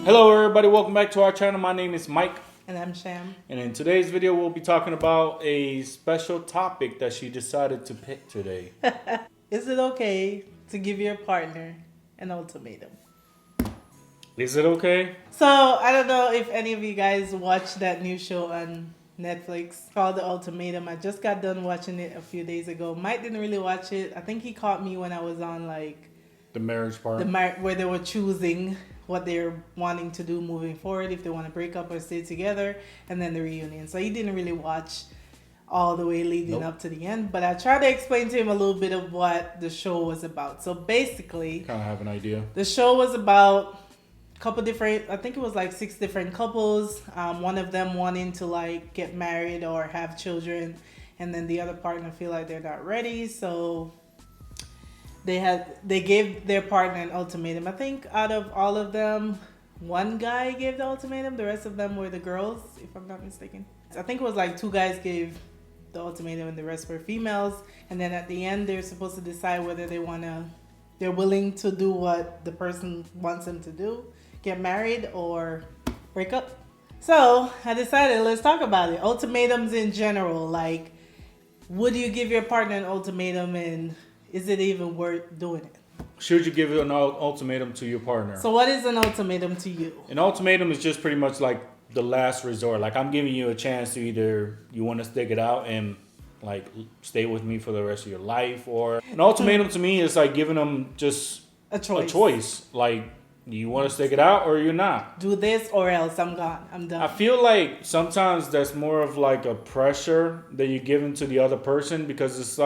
Hello everybody, welcome back to our channel. My name is Mike. And I'm Sham. And in today's video, we'll be talking about a special topic that she decided to pick today. Is it okay to give your partner an ultimatum? Is it okay? So, I don't know if any of you guys watched that new show on Netflix called The Ultimatum. I just got done watching it a few days ago. Mike didn't really watch it. I think he caught me when I was on The marriage part. where they were choosing what they're wanting to do moving forward, if they want to break up or stay together, and then the reunion. So he didn't really watch all the way leading up to the end, but I tried to explain to him a little bit of what the show was about. So basically, Kind of have an idea. the show was about a couple different, I think it was like 6 different couples, one of them wanting to get married or have children, and then the other partner feel like they're not ready. So they gave their partner an ultimatum. I think out of all of them, one guy gave the ultimatum. The rest of them were the girls, if I'm not mistaken. I think it was 2 guys gave the ultimatum and the rest were females. And then at the end, they're supposed to decide whether they're willing to do what the person wants them to do, get married or break up. So I decided, let's talk about it. Ultimatums in general, would you give your partner an ultimatum, and is it even worth doing it? Should you give an ultimatum to your partner? So what is an ultimatum to you? An ultimatum is just pretty much like the last resort. I'm giving you a chance to either you want to stick it out and stay with me for the rest of your life, or an ultimatum to me is giving them just a choice. Do you want to stick it out or you're not? Do this or else I'm gone. I'm done. I feel like sometimes that's more of a pressure that you're giving to the other person, because it's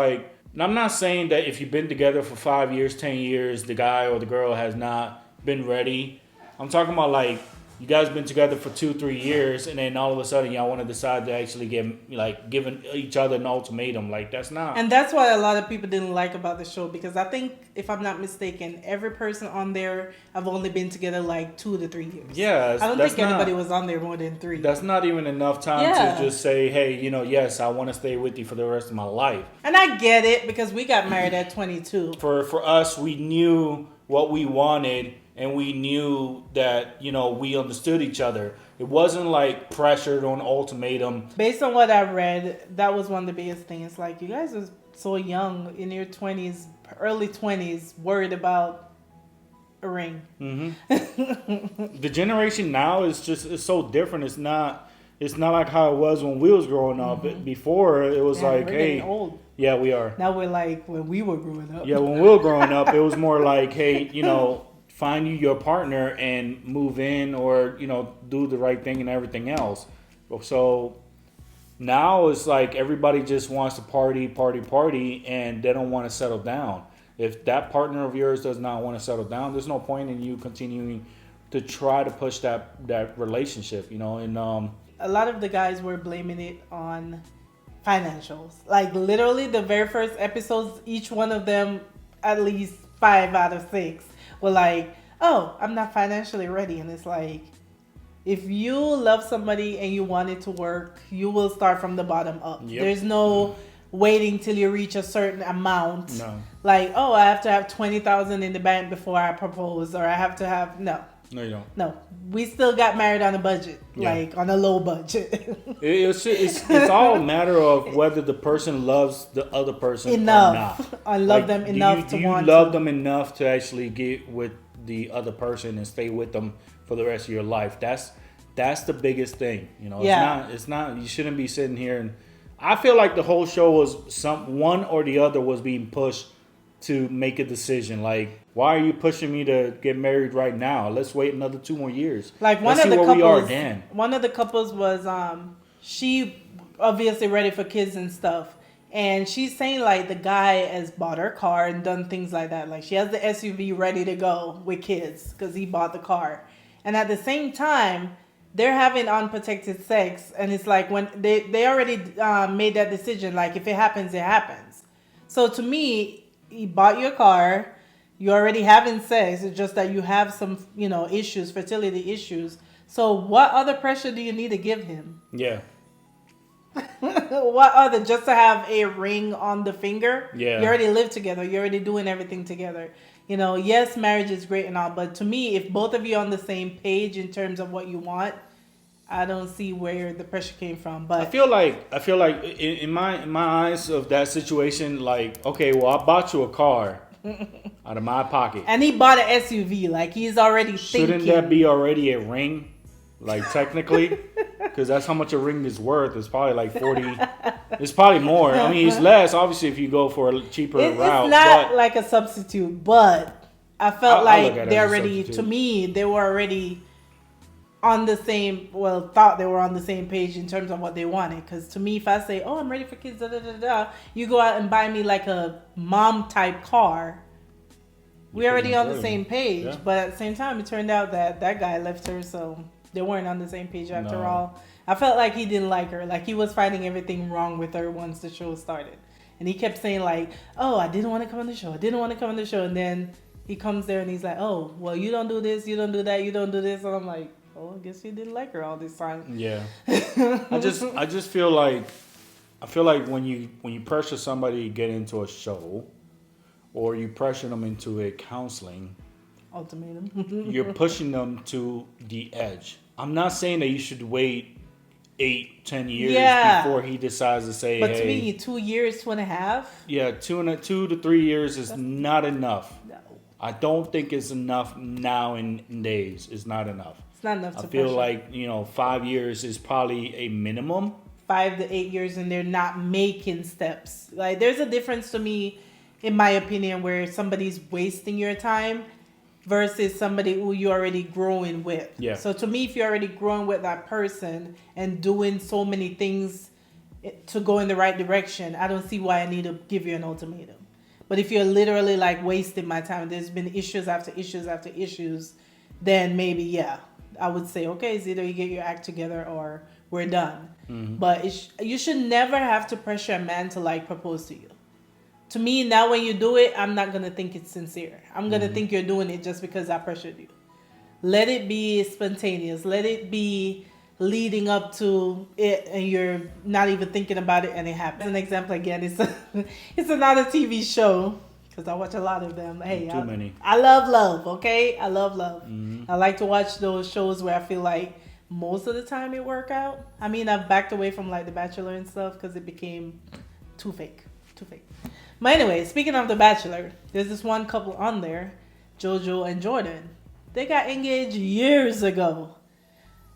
and I'm not saying that if you've been together for 5 years, 10 years, the guy or the girl has not been ready. I'm talking about you guys been together for 2-3 years, and then all of a sudden y'all want to decide to actually giving each other an ultimatum. That's not. And that's what a lot of people didn't like about the show, because I think, if I'm not mistaken, every person on there have only been together 2 to 3 years. Yeah, I don't think anybody was on there more than 3. That's not even enough time to just say, hey, yes, I want to stay with you for the rest of my life. And I get it, because we got married at 22. For us, we knew what we wanted. And we knew that, we understood each other. It wasn't pressured on ultimatum. Based on what I read, that was one of the biggest things. You guys are so young, in your 20s, early 20s, worried about a ring. Mm-hmm. The generation now is so different. It's not like how it was when we was growing up. Mm-hmm. Before, it was we're hey. Old. Yeah, we are. Now we're when we were growing up. Yeah, when we were growing up, it was more hey, find you your partner and move in, or do the right thing and everything else. So now it's everybody just wants to party, and they don't want to settle down. If that partner of yours does not want to settle down, there's no point in you continuing to try to push that relationship. And a lot of the guys were blaming it on financials. Literally the very first episodes, each one of them, at least 5 out of 6 were oh, I'm not financially ready. And it's if you love somebody and you want it to work, you will start from the bottom up. Yep. There's no waiting till you reach a certain amount. No. Oh, I have to have 20,000 in the bank before I propose, or I have to have no. No, you don't. No, we still got married on a budget, on a low budget. It's all a matter of whether the person loves the other person enough. or not. I love them enough to want to. You love them enough to actually get with the other person and stay with them for the rest of your life. That's the biggest thing. It's not. You shouldn't be sitting here, and I feel like the whole show was one or the other was being pushed to make a decision. Why are you pushing me to get married right now? Let's wait another 2 more years. One of the couples was she obviously ready for kids and stuff, and she's saying the guy has bought her car and done things like that. She has the SUV ready to go with kids because he bought the car, and at the same time they're having unprotected sex, and it's when they already made that decision. If it happens, it happens. So to me, he bought your car. You're already having sex. It's just that you have some, issues, fertility issues. So what other pressure do you need to give him? Yeah. What other, just to have a ring on the finger? Yeah. You already live together. You're already doing everything together. Yes, marriage is great and all, but to me, if both of you are on the same page in terms of what you want, I don't see where the pressure came from. But I feel like in my eyes of that situation, like, okay, well, I bought you a car out of my pocket. and he bought an SUV, like he's already Shouldn't thinking. that be already a ring? Like technically, because that's how much a ring is worth. It's probably like 40. It's probably more. I mean, it's less obviously if you go for a cheaper route. It's not but like a substitute, but I felt I look like at it they as a already, substitute. to me, they were already on the same, well, thought they were on the same page in terms of what they wanted. Because to me, if I say, oh, I'm ready for kids, da da da da, you go out and buy me like a mom type car. We're already on the same page, Yeah. but at the same time, it turned out that that guy left her, so they weren't on the same page after No. all. I felt like he didn't like her, like he was finding everything wrong with her once the show started, and he kept saying like, "Oh, I didn't want to come on the show. I didn't want to come on the show," and then he comes there and he's like, "Oh, well, you don't do this, you don't do that, you don't do this," and I'm like, "Oh, I guess you didn't like her all this time." Yeah. I just feel like when you pressure somebody to get into a show, or you pressure them into a counseling, Ultimatum. you're pushing them to the edge. I'm not saying that you should wait 8-10 years before he decides to say, but hey. to me, 2 years, 2.5. Yeah, 2 to 3 years is not enough. No, I don't think it's enough now in days. It's not enough. it's not enough. I To feel pressure. like 5 years is probably a minimum. 5 to 8 years and they're not making steps. Like there's a difference to me, in my opinion, where somebody's wasting your time versus somebody who you're already growing with. Yeah. So to me, if you're already growing with that person and doing so many things to go in the right direction, I don't see why I need to give you an ultimatum. But if you're literally like wasting my time, there's been issues after issues after issues, then maybe, yeah, I would say, okay, it's either you get your act together or we're done. Mm-hmm. But you should never have to pressure a man to like propose to you. To me, now when you do it, I'm not going to think it's sincere. I'm going to think you're doing it just because I pressured you. Let it be spontaneous. Let it be leading up to it and you're not even thinking about it and it happens. An example again, it's another TV show because I watch a lot of them. Hey, Too many. I love love, okay? I love love. Mm-hmm. I like to watch those shows where I feel like most of the time it work out. I mean, I've backed away from like The Bachelor and stuff because it became too fake. But anyway, speaking of The Bachelor, there's this one couple on there, JoJo and Jordan. They got engaged years ago.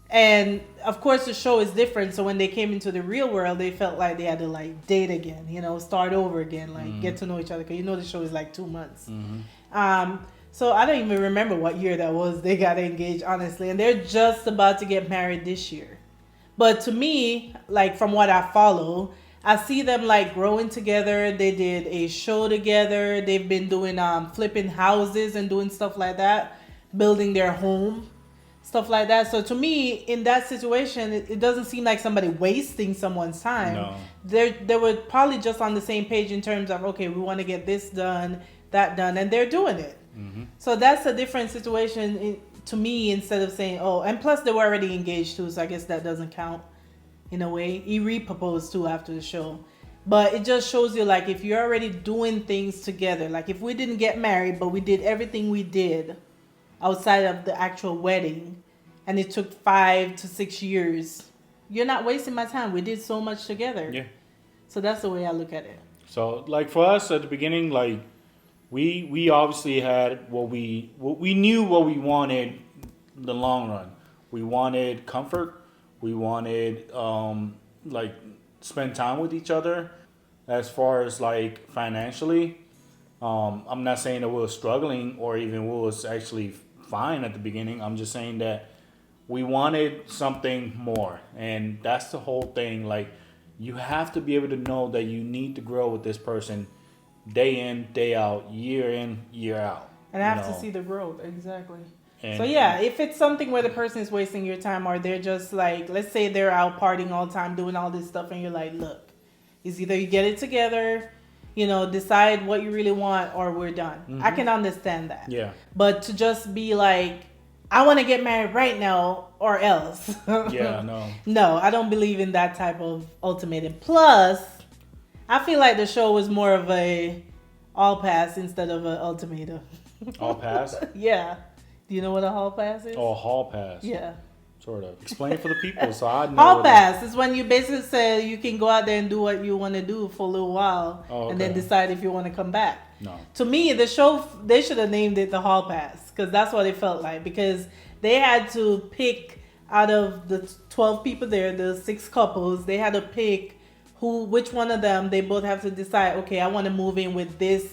And of course the show is different. So when they came into the real world, they felt like they had to like date again, start over again, like get to know each other. Because the show is like 2 months. Mm-hmm. So I don't even remember what year that was. They got engaged, honestly. And they're just about to get married this year. But to me, like from what I follow, I see them like growing together. They did a show together. They've been doing flipping houses and doing stuff like that, building their home, stuff like that. So to me, in that situation, it doesn't seem like somebody wasting someone's time. No. They were probably just on the same page in terms of, okay, we want to get this done, that done, and they're doing it. Mm-hmm. So that's a different situation to me, instead of saying, oh, and plus they were already engaged too, so I guess that doesn't count. In a way, he re-proposed too after the show. But it just shows you, like, if you're already doing things together, like if we didn't get married, but we did everything we did outside of the actual wedding, and it took 5 to 6 years, you're not wasting my time. We did so much together. Yeah. So that's the way I look at it. So like for us at the beginning, like we obviously had what we knew what we wanted in the long run. We wanted comfort. We wanted like spend time with each other. As far as like financially, I'm not saying that we were struggling or even we was actually fine at the beginning. I'm just saying that we wanted something more, and that's the whole thing. Like you have to be able to know that you need to grow with this person, day in, day out, year in, year out. And I have to see the growth, exactly. And, so yeah, if it's something where the person is wasting your time, or they're just like, let's say they're out partying all the time, doing all this stuff, and you're like, look, it's either you get it together, decide what you really want, or we're done. Mm-hmm. I can understand that. Yeah. But to just be like, I want to get married right now or else. Yeah, no. No, I don't believe in that type of ultimatum. Plus, I feel like the show was more of a all pass instead of an ultimatum. Hall pass? Yeah. Do you know what a hall pass is? Oh, a hall pass. Yeah. Sort of. Explain it for the people so I know. Hall pass is when you basically say you can go out there and do what you want to do for a little while and then decide if you want to come back. No. To me, the show, they should have named it the hall pass because that's what it felt like, because they had to pick out of the 12 people there, the 6 couples, they had to pick which one of them. They both have to decide, okay, I want to move in with this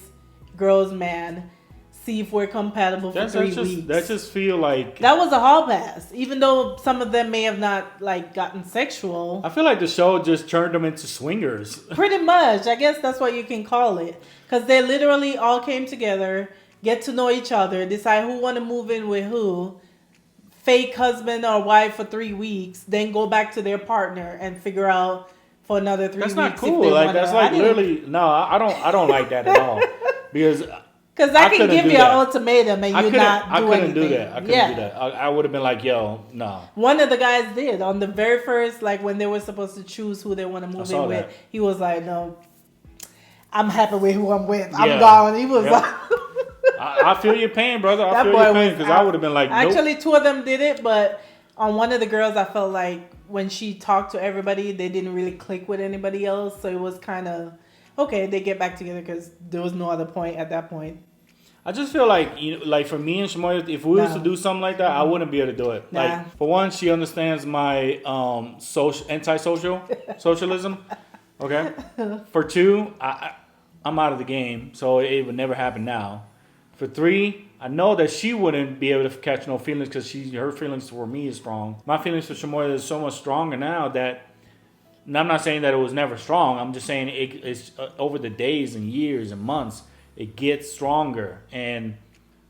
girl's man, see if we're compatible for 3 weeks. That just feel like... That was a hall pass, even though some of them may have not like gotten sexual. I feel like the show just turned them into swingers. Pretty much. I guess that's what you can call it. Because they literally all came together, get to know each other, decide who want to move in with who, fake husband or wife for 3 weeks, then go back to their partner and figure out for another 3 weeks. That's not cool. Like, that's like literally... No, I don't like that at all. Because I can give you an ultimatum and you not do anything. I couldn't do that. I would have been like, yo, no. One of the guys did. On the very first, like when they were supposed to choose who they want to move in with, he was like, no, I'm happy with who I'm with. I'm gone. He was like... I feel your pain, brother. I feel your pain because I would have been like, nope. Actually, 2 of them did it, but on one of the girls, I felt like when she talked to everybody, they didn't really click with anybody else. So it was kind of... Okay, they get back together because there was no other point at that point. I just feel like, like for me and Shamoya, if we was to do something like that, I wouldn't be able to do it. Like, for one, she understands my socialism. Okay. For 2, I'm out of the game, so it would never happen now. For 3, I know that she wouldn't be able to catch no feelings because her feelings for me is strong. My feelings for Shamoya is so much stronger now that. And I'm not saying that it was never strong. I'm just saying it's over the days and years and months, it gets stronger. And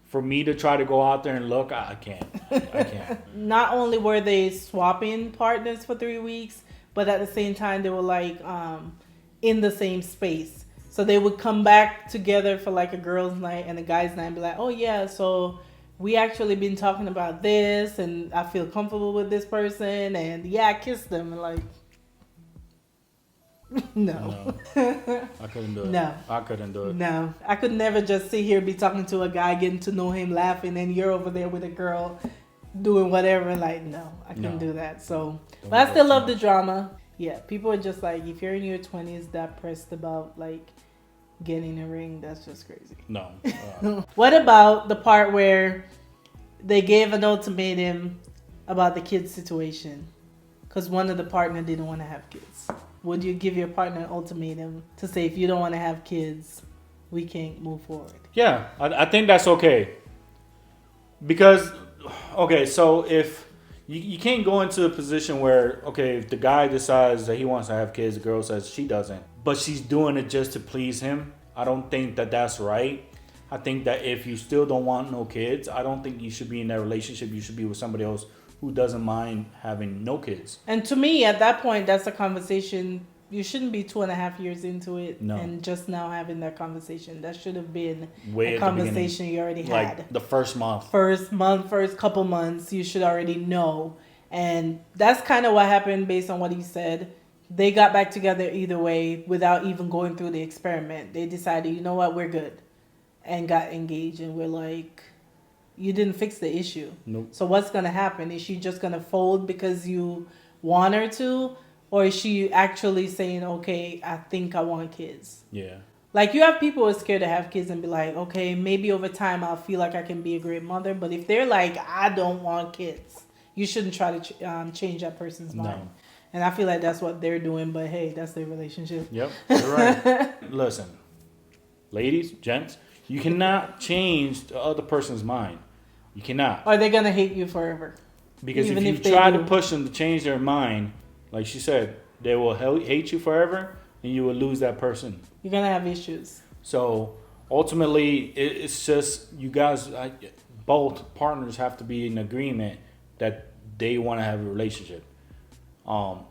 for me to try to go out there and look, I can't. I can't. Not only were they swapping partners for 3 weeks, but at the same time, they were like in the same space. So they would come back together for like a girls' night and a guys' night and be like, oh yeah, so we actually been talking about this and I feel comfortable with this person. And yeah, I kissed them and like... No. I couldn't do it. No. I couldn't do it. No. I could never just sit here, be talking to a guy, getting to know him, laughing, and you're over there with a girl doing whatever. Like, no, I couldn't do that. So, but I still love the drama. Yeah, people are just like, if you're in your 20s that pressed about like getting a ring, that's just crazy. No. What about the part where they gave an ultimatum about the kids situation? Because one of the partner didn't want to have kids. Would you give your partner an ultimatum to say, if you don't want to have kids, we can't move forward? Yeah, I think that's okay. Because, okay, so if you can't go into a position where, okay, if the guy decides that he wants to have kids, the girl says she doesn't, but she's doing it just to please him, I don't think that that's right. I think that if you still don't want no kids, I don't think you should be in that relationship. You should be with somebody else who doesn't mind having no kids. And to me, at that point, that's a conversation. You shouldn't be 2.5 years into it and just now having that conversation. That should have been a conversation you already had. Like the first month. First couple months, you should already know. And that's kind of what happened based on what he said. They got back together either way without even going through the experiment. They decided, you know what, we're good. And got engaged. And we're like... You didn't fix the issue. Nope. So what's going to happen? Is she just going to fold because you want her to? Or is she actually saying, okay, I think I want kids? Yeah. Like, you have people who are scared to have kids and be like, okay, maybe over time I'll feel like I can be a great mother. But if they're like, I don't want kids, you shouldn't try to change that person's mind. No. And I feel like that's what they're doing. But hey, that's their relationship. Yep, you're right. Listen, ladies, gents, you cannot change the other person's mind. You cannot. Or they're going to hate you forever. Because if you try to push them to change their mind, like she said, they will hate you forever and you will lose that person. You're going to have issues. So ultimately, it's just you guys, both partners have to be in agreement that they want to have a relationship.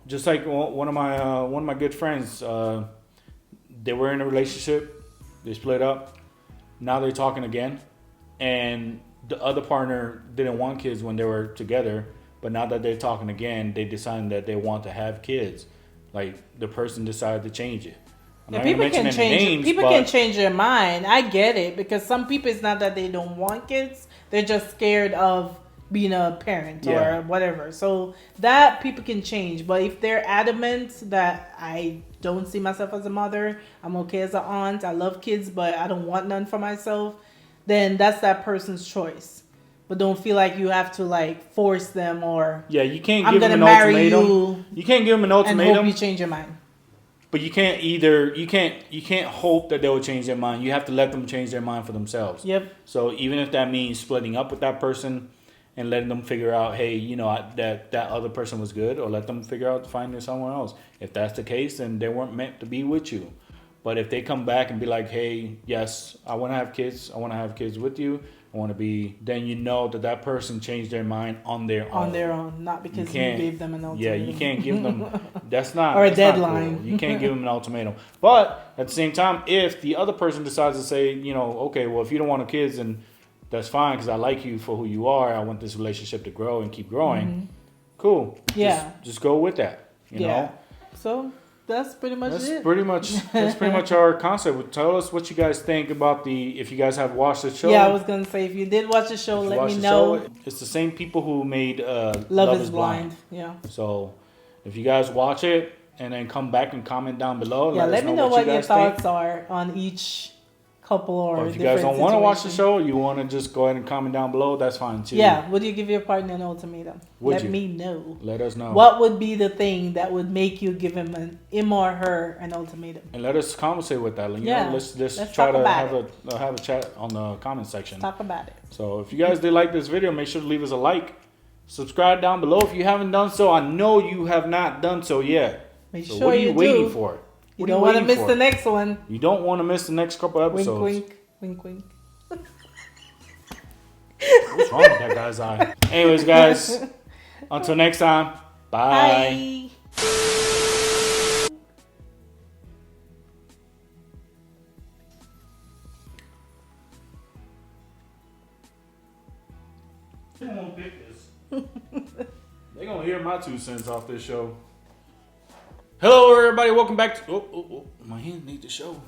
Just like one of my good friends, they were in a relationship, they split up. Now they're talking again, and the other partner didn't want kids when they were together, but now that they're talking again, they decided that they want to have kids. Like, the person decided to change it. not going to mention any names. People can change their mind. I get it, because some people, it's not that they don't want kids. They're just scared of being a parent or whatever. So that people can change. But if they're adamant that I don't see myself as a mother, I'm okay as an aunt, I love kids, but I don't want none for myself, then that's that person's choice. But don't feel like you have to like force them, or you can't give them an ultimatum. You can't give them an ultimatum and hope you change your mind. But you can't hope that they will change their mind. You have to let them change their mind for themselves. Yep. So even if that means splitting up with that person and letting them figure out, hey, that other person was good, or let them figure out to find someone else. If that's the case, then they weren't meant to be with you. But if they come back and be like, hey, yes, I want to have kids. I want to have kids with you. I want to be, then that person changed their mind on their own. On their own, not because you gave them an ultimatum. Yeah, you can't give them, that's not. Or a that's deadline. Not cool. You can't give them an ultimatum. But at the same time, if the other person decides to say, okay, well, if you don't want kids, then that's fine, because I like you for who you are. I want this relationship to grow and keep growing. Mm-hmm. Cool. Yeah. Just go with that, you know? So that's pretty much it. That's pretty much our concept. Tell us what you guys think about if you guys have watched the show. Yeah, I was going to say, if you did watch the show, let me know. It's the same people who made Love is Blind. Yeah. So if you guys watch it and then come back and comment down below. Let me know what your thoughts are on each couple or if you guys don't want to watch the show, you want to just go ahead and comment down below, that's fine too. Yeah, would you give your partner an ultimatum? Let me know. Let us know. What would be the thing that would make you give him or her an ultimatum? And let us conversate with that. Let's try to have a chat on the comment section. Let's talk about it. So if you guys did like this video, make sure to leave us a like. Subscribe down below if you haven't done so. I know you have not done so yet. Make so sure what are you waiting do. for? You don't want to miss the next one. You don't want to miss the next couple episodes. Wink, wink. Wink, wink. What's wrong with that guy's eye? Anyways, guys, until next time, bye. They won't pick this. They're going to hear my 2 cents off this show. Hello, everybody. Welcome back to... Oh, my hand needs to show.